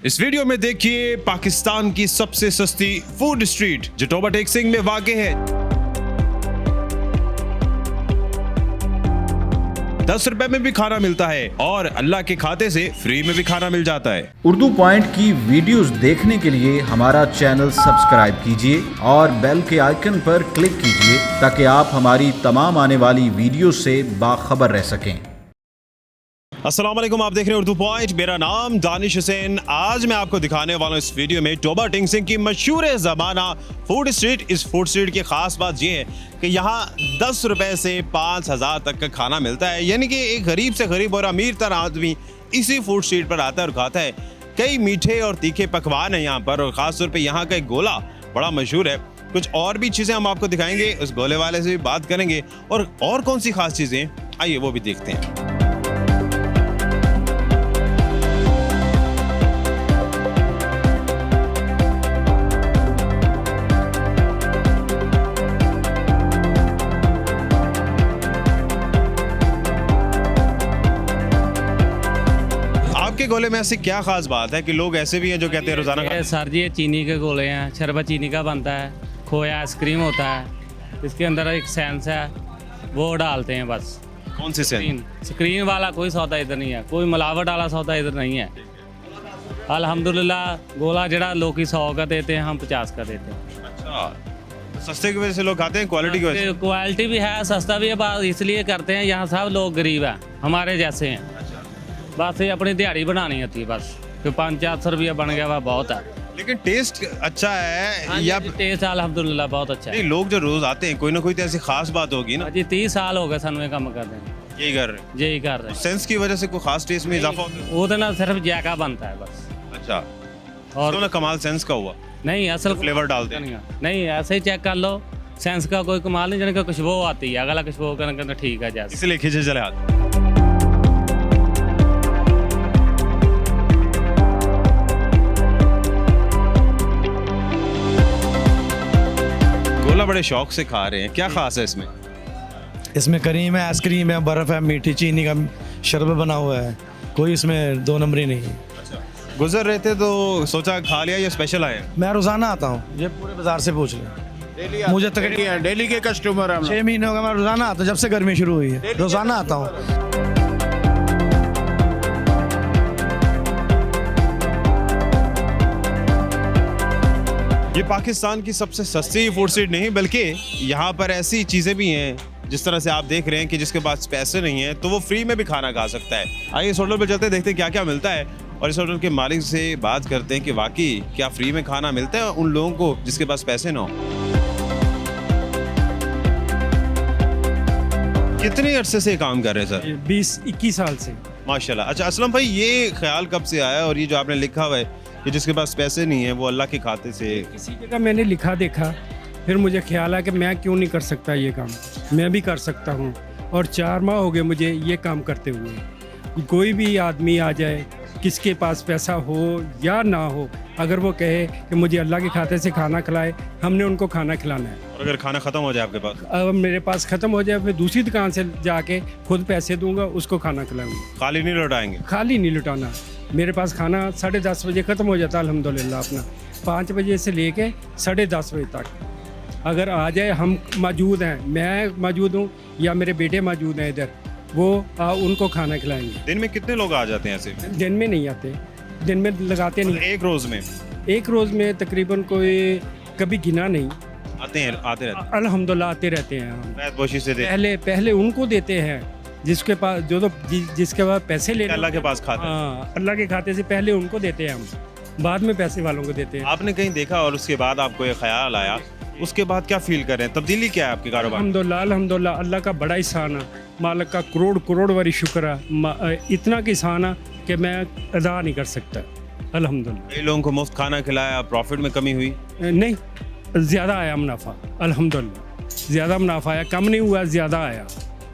इस वीडियो में देखिए पाकिस्तान की सबसे सस्ती फूड स्ट्रीट जो टोबा टेक सिंह में वाक़ है। 10 रुपए में भी खाना मिलता है और अल्लाह के खाते से फ्री में भी खाना मिल जाता है। उर्दू पॉइंट की वीडियोस देखने के लिए हमारा चैनल सब्सक्राइब कीजिए और बेल के आइकन पर क्लिक कीजिए ताकि आप हमारी तमाम आने वाली वीडियो से बाखबर रह सकें। अस्सलाम वालेकुम, आप देख रहे हैं उर्दू पॉइंट। मेरा नाम दानिश हुसैन। आज मैं आपको दिखाने वाला हूँ इस वीडियो में टोबा टेक सिंह की मशहूर ज़माना फूड स्ट्रीट। इस फूड स्ट्रीट की ख़ास बात यह है कि यहाँ 10 रुपए से 5000 तक का खाना मिलता है, यानी कि एक गरीब से गरीब और अमीर तरह आदमी इसी फूड स्ट्रीट पर आता है और खाता है। कई मीठे और तीखे पकवान हैं यहाँ पर और ख़ास तौर पर यहाँ का एक गोला बड़ा मशहूर है। कुछ और भी चीज़ें हम आपको दिखाएंगे, उस गोले वाले से भी बात करेंगे और कौन सी खास चीज़ें, आइए वो भी देखते हैं। आपके गोले में ऐसी क्या खास बात है कि लोग ऐसे भी हैं जो कहते हैं रोजाना सर जी ये चीनी के गोले हैं, शरबत चीनी का बनता है, खोया आइसक्रीम होता है, इसके अंदर एक सेंस है वो डालते हैं बस। कौन से स्क्रीन वाला कोई सौदा इधर नहीं है, कोई मिलावट वाला सौदा इधर नहीं है। अल्हम्दुलिल्लाह गोला जड़ा लोग 100 का देते हैं, हम 50 का देते हैं। अच्छा, सस्ते की वजह से लोग खाते हैं, क्वालिटी की वजह से? क्वालिटी भी है, सस्ता भी है, बात इसलिए करते हैं यहाँ सब लोग गरीब हैं, हमारे जैसे हैं। बस ये अपनी दिहाड़ी बनानी होती है बस, तो 500-400 रुपया बन गया वह बहुत है। लेकिन टेस्ट अच्छा है। हाँ या टेस्ट अल्हम्दुलिल्लाह बहुत अच्छा है। नहीं, लोग जो रोज आते हैं कोई ना कोई तो ऐसी खास बात होगी ना। जी 30 साल हो गए सानू ये काम करते हैं, यही कर रहे हैं, यही कर रहे हैं। सेंस की वजह से कोई खास टेस्ट में इजाफा होता है? वो तो ना सिर्फ जायका बनता है बस। अच्छा, और तो ना कमाल सेंस का हुआ, नहीं असल फ्लेवर डालते हैं। नहीं ऐसे ही चेक कर लो, सेंस का कोई कमाल नहीं, जिनका खुशबू आती है, अगला खुशबू करना ठीक है जैसे। इसलिए खींचे चले आते। गोला बड़े शौक से खा रहे हैं, क्या खास है इसमें? इसमें करीम है, आइसक्रीम है, बर्फ़ है, मीठी चीनी का शरबत बना हुआ है, कोई इसमें दो नंबरी नहीं है। अच्छा, गुजर रहे थे तो सोचा खा लिया या स्पेशल आए? मैं रोज़ाना आता हूँ, ये पूरे बाज़ार से पूछ लें। मुझे तकरीबन डेली के कस्टमर हैं। 6 महीने हो गए, मैं रोज़ाना आता हूँ, जब से गर्मी शुरू हुई है रोज़ाना आता हूँ। ये पाकिस्तान की सबसे सस्ती फूड स्ट्रीट नहीं बल्कि यहाँ पर ऐसी चीज़ें भी हैं जिस तरह से आप देख रहे हैं कि जिसके पास पैसे नहीं हैं तो वो फ्री में भी खाना खा सकता है। आइए इस होटल पर चलते हैं, देखते हैं क्या क्या मिलता है और इस होटल के मालिक से बात करते हैं कि वाकई क्या फ्री में खाना मिलता है उन लोगों को जिसके पास पैसे ना हो। कितने अरसे से काम कर रहे हैं सर? 20-21 साल से। माशाल्लाह। अच्छा असलम भाई, ये ख्याल कब से आया और ये जो आपने लिखा हुआ है कि जिसके पास पैसे नहीं है वो अल्लाह के खाते से? किसी जगह मैंने लिखा देखा, फिर मुझे ख्याल आया कि मैं क्यों नहीं कर सकता ये काम, मैं भी कर सकता हूँ। और 4 माह हो गए मुझे ये काम करते हुए। कोई भी आदमी आ जाए, किसके पास पैसा हो या ना हो, अगर वो कहे कि मुझे अल्लाह के खाते से खाना खिलाए, हमने उनको खाना खिलाना है। और अगर खाना ख़त्म हो जाए आपके पास? अब मेरे पास ख़त्म हो जाए, मैं दूसरी दुकान से जाके खुद पैसे दूंगा, उसको खाना खिलाऊंगा। खाली नहीं लौटाएंगे? खाली नहीं लुटाना। मेरे पास खाना 10:30 बजे ख़त्म हो जाता है अल्हम्दुलिल्लाह। अपना 5 बजे से लेके 10:30 बजे तक अगर आ जाए, हम मौजूद हैं, मैं मौजूद हूँ या मेरे बेटे मौजूद हैं इधर, वो उनको खाना खिलाएंगे। दिन में कितने लोग आ जाते हैं ऐसे? दिन में नहीं आते, दिन में लगाते नहीं। एक रोज़ में? एक रोज़ में तकरीबन कोई कभी गिना नहीं, आते रहते हैं। अल्हम्दुलिल्लाह आते रहते हैं। हम पोशी से दे। पहले उनको देते हैं जिसके पास जिसके पास पैसे ले, अल्लाह के पास खाते हैं। हाँ, अल्लाह के खाते से पहले उनको देते हैं हम, बाद में पैसे वालों को देते हैं। आपने कहीं देखा और उसके बाद आपको ये ख्याल आया, उसके बाद क्या फील कर रहे हैं, तब्दीली क्या है आपके कारोबार? अल्हम्दुलिल्लाह अल्लाह का बड़ा एहसान है, मालिक का करोड़ वारी शुक्र है। इतना का एहसान है कि मैं अदा नहीं कर सकता। अल्हम्दुलिल्लाह कई लोगों को मुफ्त खाना खिलाया, प्रॉफिट में कमी हुई? नहीं, ज़्यादा आया मुनाफा, अल्हम्दुलिल्लाह ज़्यादा मुनाफा आया, कम नहीं हुआ, ज़्यादा आया,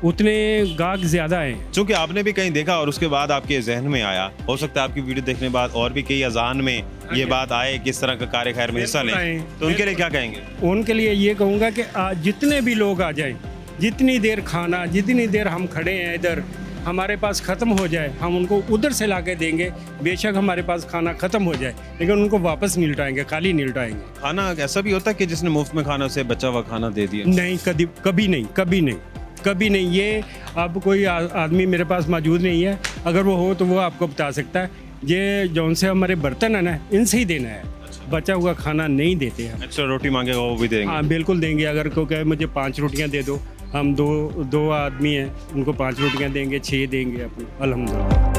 उतने गाहक ज़्यादा आए। चूँकि आपने भी कहीं देखा और उसके बाद आपके जहन में आया, हो सकता है आपकी वीडियो देखने के बाद और भी कई अजान में ये बात आए किस तरह का कार्य खैर में हिस्सा लें, तो उनके लिए क्या कहेंगे? उनके लिए ये कहूँगा कि जितने भी लोग आ जाएं, जितनी देर खाना, जितनी देर हम खड़े हैं इधर, हमारे पास ख़त्म हो जाए, हम उनको उधर से ला के देंगे। बेशक हमारे पास खाना ख़त्म हो जाए, लेकिन उनको वापस नहीं लौटाएंगे, खाली नहीं लौटाएंगे। खाना ऐसा भी होता है कि जिसने मुफ्त में खाना उसे बचा हुआ खाना दे दिया? नहीं, कभी नहीं, कभी नहीं, कभी नहीं। ये अब कोई आदमी मेरे पास मौजूद नहीं है, अगर वो हो तो वो आपको बता सकता है। ये जौन से हमारे बर्तन है ना, इनसे ही देना है, बचा हुआ खाना नहीं देते हम। एक्स्ट्रा रोटी मांगेगा वो भी देंगे? हाँ बिल्कुल देंगे। अगर कोई कहे मुझे 5 रोटियां दे दो, हम दो आदमी हैं, उनको 5 रोटियां देंगे, 6 देंगे अपने, अल्हम्दुलिल्लाह।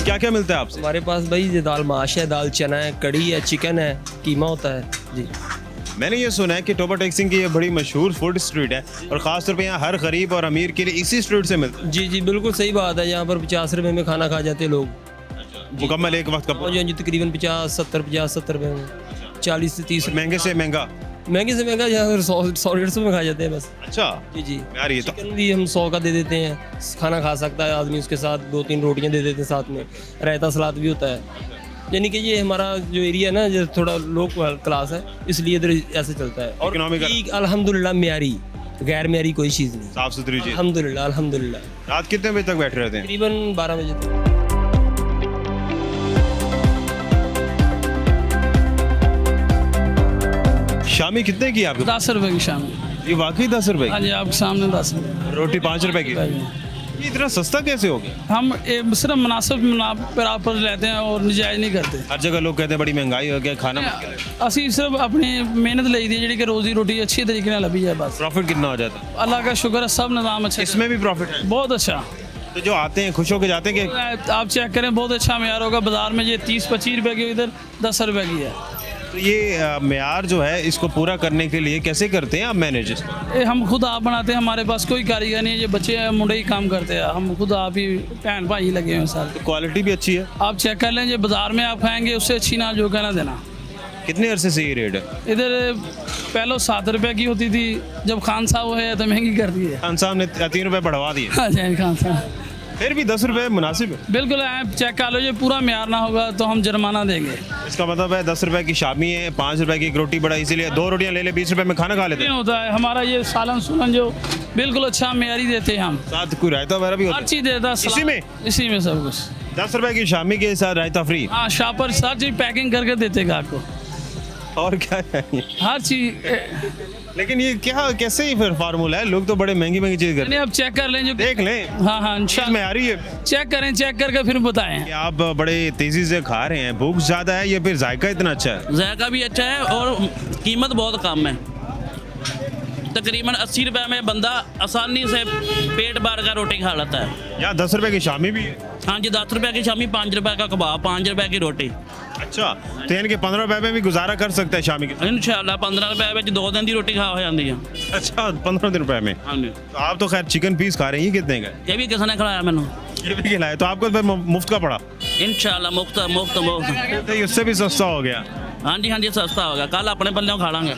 क्या क्या मिलता है आपसे? हमारे पास भाई ये दाल माश है, दाल चना है, कड़ी है, चिकन है, कीमा होता है जी। मैंने ये सुना है कि टोबा टेक्सिंग की ये बड़ी मशहूर फूड स्ट्रीट है और ख़ासतौर पे यहाँ हर गरीब और अमीर के लिए इसी स्ट्रीट से मिलता है। जी जी बिल्कुल सही बात है। यहाँ पर 50 रुपए में खाना खा जाते हैं लोग। मुकम्मल एक वक्त का? और जी तकरीबन 50-70 रुपए में, 40 से 30। महंगे से महंगा? महंगे से महंगा यहाँ 100-150 में खा जाते हैं बस। अच्छा जी जी यार, ये तो चिकन भी हम 100 का दे देते हैं, खाना खा सकता है आदमी, उसके साथ 2-3 रोटियाँ दे देते हैं, साथ में रायता सलाद भी होता है। यानी कि ये हमारा जो एरिया है ना, जो थोड़ा लो क्लास है, इसलिए इधर ऐसे चलता है। और Economical? ठीक, अल्हम्दुलिल्लाह म्यारी, गैर म्यारी कोई चीज़ नहीं। साफ सुथरी चीज। अल्हम्दुलिल्लाह अल्हम्दुलिल्लाह। रात कितने बजे तक बैठे रहते हैं? तकरीबन 12 बजे तक। शामी कितने की आपके? 10 रुपए की शाम। ये वाकई 10 रुपए हाँ की? जी, आपके सामने 10 रुपए। रोटी 5 रुपए की? ये इतना सस्ता कैसे हो गया? हम सिर्फ मुनासिब बराबर लेते हैं और नजायज़ नहीं करते। हर जगह लोग कहते हैं बड़ी महंगाई हो गया, खाना मुश्किल है। ਅਸੀਂ सिर्फ अपनी मेहनत ਲਈ ਦੀ ਜਿਹੜੀ ਕਿ ਰੋਜ਼ੀ ਰੋਟੀ अच्छी तरीके ਨਾਲ ਲੱਭੀ ਜਾਏ बस। प्रॉफिट कितना हो जाता है? अल्लाह का शुक्र है, सब निज़ाम अच्छा इसमें भी प्रॉफिट है? बहुत अच्छा। तो जो आते हैं खुश होकर जाते हैं कि आप चेक करें, बहुत अच्छा म्यार होगा। बाजार में ये 30-25 रुपए की, इधर 10 रुपए की है। तो ये मेयार जो है इसको पूरा करने के लिए कैसे करते हैं आप मैनेज इसको? ये हम खुद आप बनाते हैं, हमारे पास कोई कारीगर नहीं है। ये बच्चे हैं, मुंडे ही काम करते हैं, हम खुद आप ही भैन भाई ही लगे हुए हैं सारे। क्वालिटी भी अच्छी है? आप चेक कर लें, जो बाजार में आप खाएंगे उससे अच्छी ना जो कहना देना। कितने अरसे से ये रेट है? इधर पहले 7 रुपए की होती थी, जब खान साहब है तो महंगी कर दी है। खान साहब ने 3 रुपए बढ़वा दिए। हाँ जी, खान साहब। फिर भी 10 रुपए मुनासिब है? बिल्कुल, आप चेक कर लो, जो पूरा म्यार ना होगा तो हम जुर्माना देंगे। इसका मतलब है 10 रुपए की शामी है, 5 रुपए की एक रोटी बड़ा, इसीलिए 2 रोटियां ले ले 20 रुपए में खाना खा लेते नहीं हैं। होता है हमारा ये सालन सुलन जो बिल्कुल अच्छा म्यारी देते हैं हम। साथ कोई रायता वगैरह भी होता हर है? चीज़ देता है, इसी सलाद- में? इसी में सब कुछ। 10 रुपए की शामी के साथ रायता फ्री? हाँ, शॉपर हर चीज़ पैकिंग करके देते हैं आपको, और क्या है? हर चीज़। लेकिन ये क्या कैसे ही फिर फार्मूला है? लोग तो बड़े महंगी महंगी चीज करते नहीं, अब चेक कर लें जो। हैं। देख लें हाँ हाँ, चीज में इंशाल्लाह आ रही है चेक करें, चेक करके फिर बताएं। कि आप बड़े तेजी से खा रहे हैं, भूख ज्यादा है या फिर जायका इतना अच्छा है? जायका भी अच्छा है और कीमत बहुत कम है। तकरीबन 80 रुपए में बंदा आसानी से पेट भर कर रोटी खा लेता है। यहाँ 10 रुपए की शामी भी है? हाँ जी, 10 रुपए की शामी, 5 रुपए का कबाब, 5 रुपए की रोटी। अच्छा, तो यानी कि 15 रुपए में भी गुजारा कर सकता है शामी के? इंशाल्लाह 15 रुपए में 2 दिन की रोटी खा हो जाती है। अच्छा, 15 रुपए में? हाँ जी, तो आप तो खैर चिकन पीस खा रहे हैं, ये कितने का है? ये भी किसने खिलाया मैंने? ये भी खिलाया तो आपको फिर मुफ्त का पड़ा? इंशाल्लाह मुफ्त मुफ्त मुफ्त। तो ये उससे भी सस्ता हो गया। हाँ जी, सस्ता होगा, कल अपने बंदे को खा लेंगे।